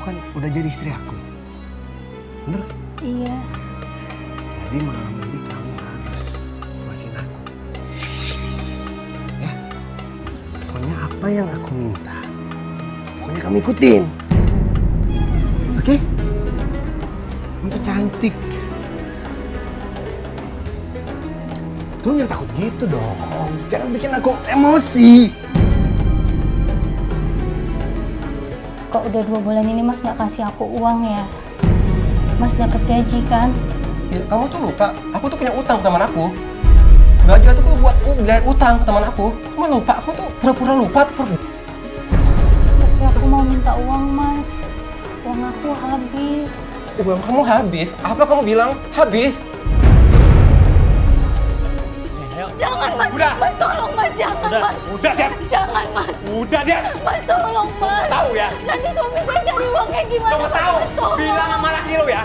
kan udah jadi istri aku. Bener kan? Iya. Jadi malam ini kamu harus puasin aku. Ya? Pokoknya apa yang aku minta, pokoknya kamu ikutin. Oke? Kamu tuh cantik. Kamu jangan takut gitu dong. Jangan bikin aku emosi. Kok udah 2 bulan ini Mas nggak kasih aku uang ya? Mas dapat gaji kan? Ya, kamu tuh lupa, aku tuh punya utang ke teman aku. Gaji aku tuh buat utang ke teman aku. Kamu lupa, aku tuh pura-pura lupa. Tapi aku mau minta uang Mas. Uang aku habis. Uang kamu habis? Apa kamu bilang habis? Jangan Mas, Udah. Mas tolong Mas, jangan Mas. Udah, Dep. Jangan Mas. Udah, Dep. Mas tolong Mas. Tahu ya? Nanti suami saya cari uangnya gimana? Kamu tahu? Mas, tolong. Bilang sama laki lu ya.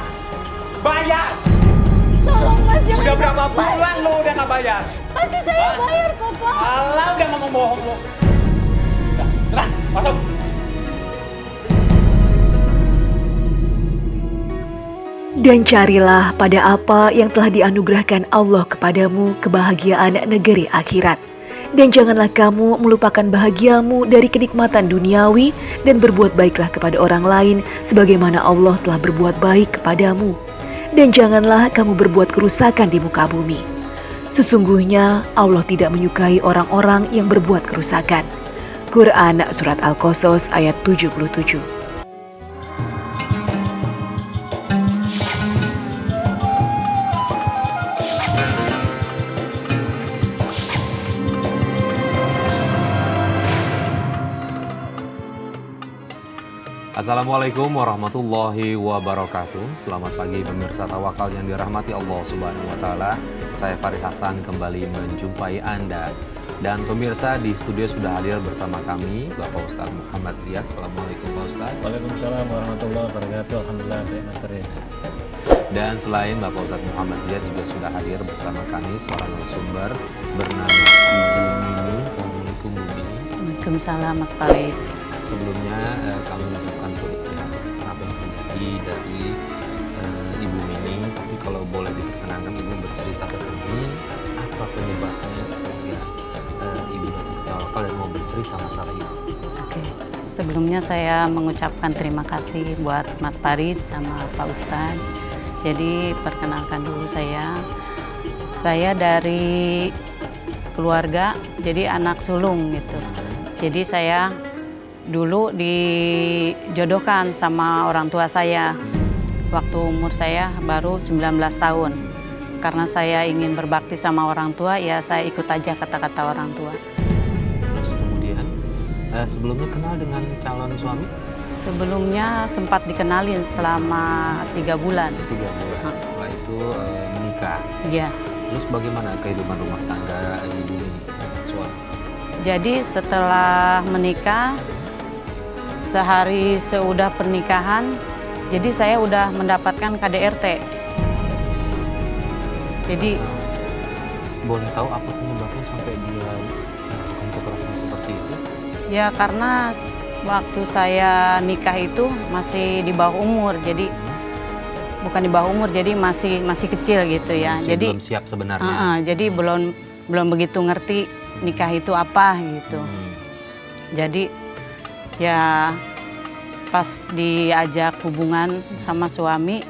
Bayar. Tolong Mas, jangan. Udah berapa Mas. bulan lu udah nggak bayar? Pasti saya bayar kok Pak. Alah, udah ngomong bohong lu. Udah, cepetan, masuk. Dan carilah pada apa yang telah dianugerahkan Allah kepadamu kebahagiaan negeri akhirat. Dan janganlah kamu melupakan bahagiamu dari kenikmatan duniawi dan berbuat baiklah kepada orang lain sebagaimana Allah telah berbuat baik kepadamu. Dan janganlah kamu berbuat kerusakan di muka bumi. Sesungguhnya Allah tidak menyukai orang-orang yang berbuat kerusakan. Quran Surat Al-Qasas ayat 77. Assalamualaikum warahmatullahi wabarakatuh. Selamat pagi pemirsa Tawakal yang dirahmati Allah Subhanahu wa taala. Saya Farid Hasan kembali menjumpai Anda. Dan pemirsa di studio sudah hadir bersama kami Bapak Ustadz Muhammad Ziyad. Assalamualaikum Pak Ustadz. Waalaikumsalam warahmatullahi wabarakatuh. Alhamdulillah baik Mas Farid. Dan selain Bapak Ustadz Muhammad Ziyad juga sudah hadir bersama kami seorang narasumber bernama Ibu Mini. Assalamualaikum Bu Mini. Waalaikumsalam Mas Farid. Sebelumnya kami mengucapkan turut prihatin apa yang terjadi dari Ibu Mini. Tapi kalau boleh diperkenankan Ibu bercerita ke kami apa penyebabnya sehingga Ibu datang ke Tawakal dan mau bercerita masalah itu. Oke. Sebelumnya saya mengucapkan terima kasih buat Mas Farid sama Pak Ustadz. Jadi perkenalkan dulu saya dari keluarga jadi anak sulung gitu. Jadi saya dulu dijodohkan sama orang tua saya waktu umur saya baru 19 tahun. Karena saya ingin berbakti sama orang tua, ya saya ikut aja kata-kata orang tua. Terus kemudian sebelumnya kenal dengan calon suami? Sebelumnya sempat dikenalin selama 3 bulan. 3 bulan. Setelah itu menikah. Iya. Terus bagaimana kehidupan rumah tangga Ibu ini dengan suami? Jadi setelah menikah, sehari seudah pernikahan, jadi saya udah mendapatkan KDRT. Jadi boleh tahu apa penyebabnya sampai dia melakukan kekerasan seperti itu? ya karena waktu saya nikah itu masih di bawah umur, jadi bukan di bawah umur, jadi masih kecil gitu ya. Masih Jadi belum siap sebenarnya. jadi belum begitu ngerti nikah itu apa gitu. Jadi ya pas diajak hubungan sama suami,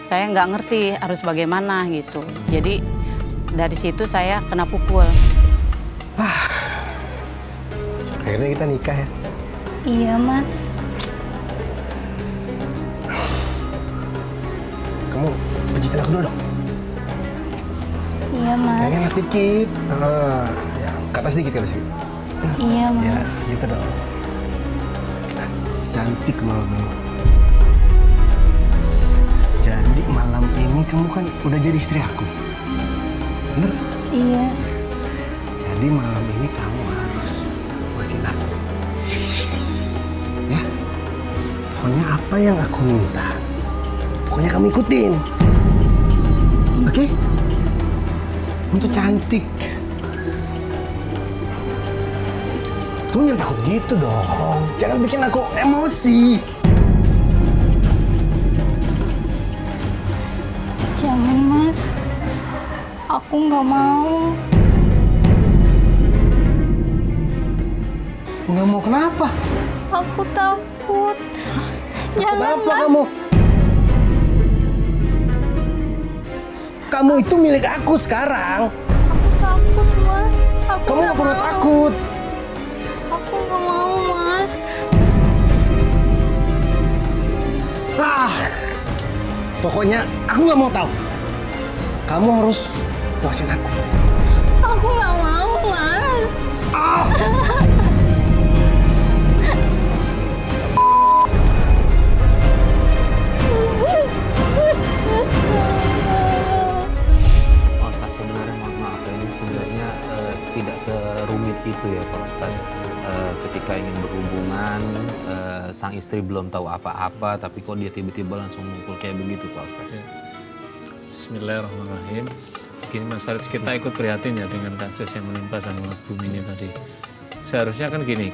saya nggak ngerti harus bagaimana gitu. Jadi dari situ saya kena pukul. Akhirnya kita nikah ya. Iya Mas. Kamu pijitin aku dulu dong. Iya Mas. Yang enak dikit. Ya, ke atas dikit, ke atas dikit. Iya Mas. Ya, gitu dong. Cantik malam ini. Jadi malam ini kamu kan udah jadi istri aku. Bener kan? Iya. Jadi malam ini kamu harus puasin aku. Ya? Pokoknya apa yang aku minta, pokoknya kamu ikutin. Oke? Kamu tuh cantik. Kamu jangan takut gitu dong. Jangan bikin aku emosi. Aku nggak mau. Nggak mau kenapa? Aku takut. Jangan, Kenapa Mas. kamu? Kamu itu milik aku sekarang. Aku takut, Mas. Aku Kamu nggak nggak perlu mau. takut. Aku nggak mau, Mas. Pokoknya aku nggak mau tahu. Kamu harus puasin aku. Aku nggak mau, Mas. Pak Ustadz, sebenarnya mohon maaf ya, ini sebenarnya tidak serumit itu ya Pak Ustadz. Ketika ingin berhubungan, sang istri belum tahu apa-apa, tapi kok dia tiba-tiba langsung mukul kayak begitu Pak Ustadz. Bismillahirrahmanirrahim. Gini Mas Farid, kita ikut prihatin ya dengan kasus yang menimpa sama Bumi ini tadi. Seharusnya kan gini,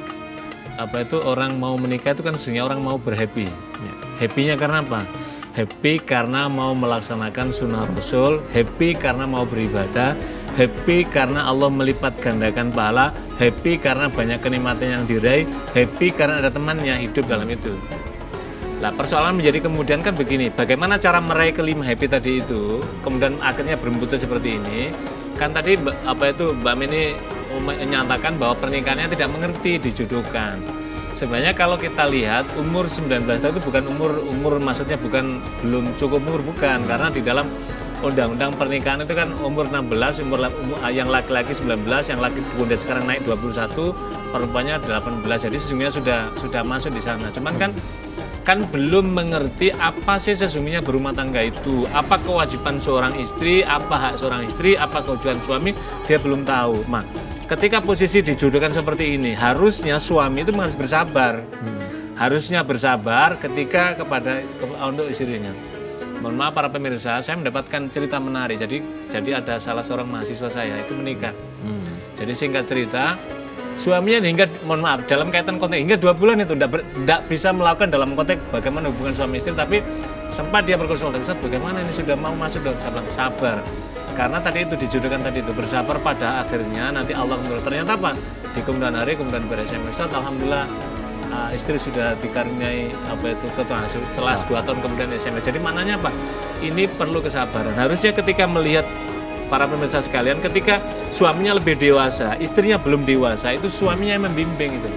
apa itu orang mau menikah itu kan sesungguhnya orang mau berhappy. Ya. Happy-nya karena apa? Happy karena mau melaksanakan sunnah Rasul, happy karena mau beribadah, happy karena Allah melipat gandakan pahala, happy karena banyak kenikmatan yang diraih, happy karena ada teman yang hidup dalam itu. Nah, persoalan menjadi kemudian kan begini, bagaimana cara meraih kelima happy tadi itu, kemudian akhirnya bermutu seperti ini. Kan tadi apa itu Mbak Mini menyatakan bahwa pernikahannya tidak mengerti dijodohkan. Sebenarnya kalau kita lihat umur 19 tahun itu bukan umur maksudnya bukan belum cukup umur, bukan, karena di dalam undang-undang pernikahan itu kan umur 16, yang laki-laki 19, yang laki kemudian sekarang naik 21, perempuannya 18. Jadi sesungguhnya sudah masuk di sana. Cuman kan belum mengerti apa sih sesungguhnya berumah tangga itu, apa kewajiban seorang istri, apa hak seorang istri, apa kewajiban suami, dia belum tahu. Ketika posisi dijodohkan seperti ini, harusnya suami itu harus bersabar. Harusnya bersabar ketika untuk istrinya. Mohon maaf para pemirsa, saya mendapatkan cerita menarik. Jadi ada salah seorang mahasiswa saya itu menikah. Jadi singkat cerita, suaminya mohon maaf, dalam kaitan konteks hingga 2 bulan itu tidak bisa melakukan dalam konteks bagaimana hubungan suami istri, tapi sempat dia berkonsultasi, Ustaz, bagaimana ini sudah mau masuk dalam sabar. Karena tadi itu dijodohkan tadi itu bersabar, pada akhirnya nanti Allah menurut. Ternyata apa? Di kemudian hari kemudian ber-SMS, Ustaz, alhamdulillah istri sudah dikaruniai ketuhanan setelah 2 tahun kemudian SMS. Jadi maknanya apa? Ini perlu kesabaran. Harusnya ketika melihat para pemirsa sekalian, ketika suaminya lebih dewasa, istrinya belum dewasa, itu suaminya yang membimbing itu.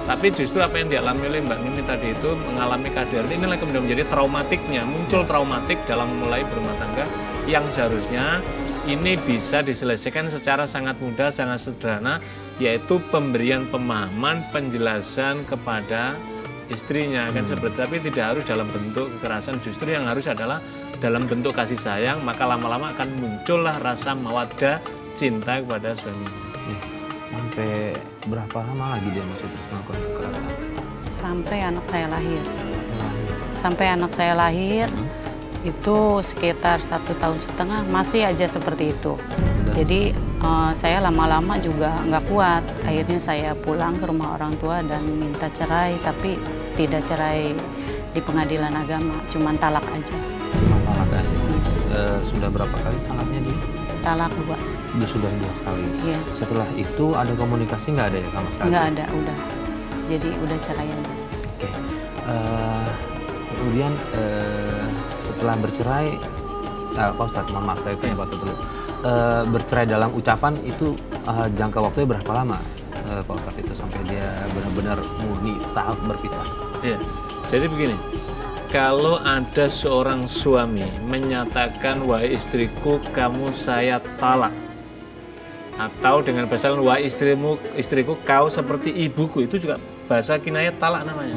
Tapi justru apa yang dialami oleh Mbak Mimi tadi itu mengalami kehadiran inilah kemudian menjadi traumatiknya, muncul traumatik dalam memulai berumah tangga yang seharusnya ini bisa diselesaikan secara sangat mudah, sangat sederhana, yaitu pemberian pemahaman, penjelasan kepada istrinya kan seperti, tapi tidak harus dalam bentuk kekerasan, justru yang harus adalah dalam bentuk kasih sayang, maka lama-lama akan muncullah rasa mawaddah, cinta kepada suaminya. Sampai berapa lama lagi dia masih terus melakukan kekerasan? Sampai anak saya lahir. Sampai anak saya lahir, itu sekitar 1,5 tahun masih aja seperti itu. Jadi saya lama-lama juga nggak kuat. Akhirnya saya pulang ke rumah orang tua dan minta cerai, tapi tidak cerai di pengadilan agama, cuman talak aja. Cuma talak aja. Sudah berapa kali talaknya dia? Talak 2. Sudah 2 kali. Iya. Setelah itu ada komunikasi nggak ada ya sama sekali? Nggak ada, udah. Jadi udah cerai aja. Oke. Kemudian setelah bercerai, Pak Ustadz, maaf saya tanya Pak Ustadz dulu. Bercerai dalam ucapan itu jangka waktunya berapa lama Pak Ustadz itu sampai dia benar-benar murni saat berpisah? Iya. Jadi begini, kalau ada seorang suami menyatakan, wahai istriku, kamu saya talak, atau dengan bahasa lain, wahai istriku, kau seperti ibuku, itu juga bahasa kinayat talak namanya.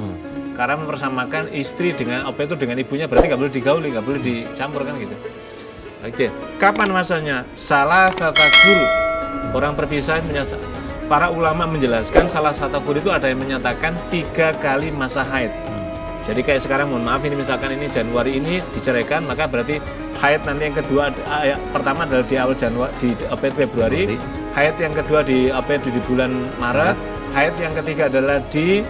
Karena mempersamakan istri dengan dengan ibunya, berarti nggak boleh digauli, nggak boleh dicampurkan gitu. Oke, kapan masanya? Salah tata guru. Orang perpisahan para ulama menjelaskan salah satu guru itu ada yang menyatakan 3 kali masa haid. Jadi kayak sekarang, mohon maaf, ini misalkan ini Januari ini diceraikan, maka berarti haid nanti yang kedua, pertama adalah di awal Februari, haid yang kedua di bulan Maret, haid yang ketiga adalah di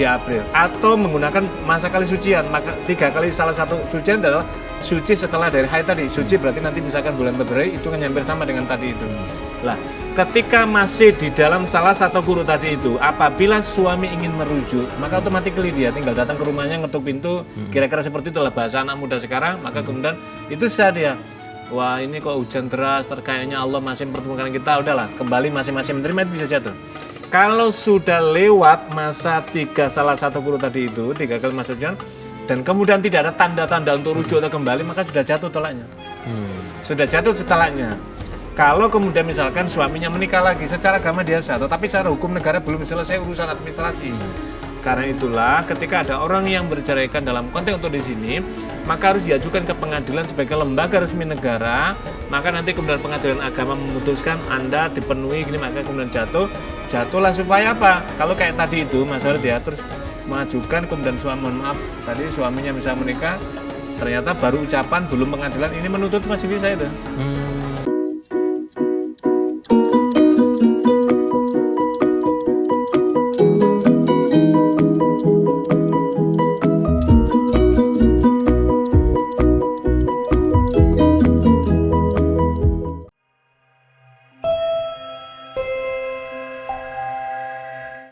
April. Atau menggunakan masa kali sucian, maka 3 kali salah satu sucian adalah suci setelah dari haid tadi. Suci berarti nanti misalkan bulan Februari itu kan hampir sama dengan tadi itu. Lah, ketika masih di dalam salah satu guru tadi itu, apabila suami ingin merujuk, maka otomatis dia tinggal datang ke rumahnya, ngetuk pintu, kira-kira seperti itulah bahasa anak muda sekarang, maka kemudian itu sah dia. Wah, ini kok hujan deras, kayaknya Allah masih mempertemukan kita, udahlah, kembali masing-masing menerima, itu bisa jatuh. Kalau sudah lewat masa 3 salah satu guru tadi itu, 3 kali masuk hujan, dan kemudian tidak ada tanda-tanda untuk rujuk atau kembali, maka sudah jatuh tolaknya. Sudah jatuh talaknya. Kalau kemudian misalkan suaminya menikah lagi, secara agama dia sah, tapi secara hukum negara belum selesai urusan administrasi. Karena itulah ketika ada orang yang berceraikan dalam konteks untuk di sini, maka harus diajukan ke pengadilan sebagai lembaga resmi negara. Maka nanti kemudian pengadilan agama memutuskan Anda dipenuhi gini, maka kemudian jatuhlah supaya apa? Kalau kayak tadi itu Mas Farid ya, terus mengajukan kemudian mohon maaf tadi suaminya bisa menikah, ternyata baru ucapan belum pengadilan, ini menuntut masih bisa itu.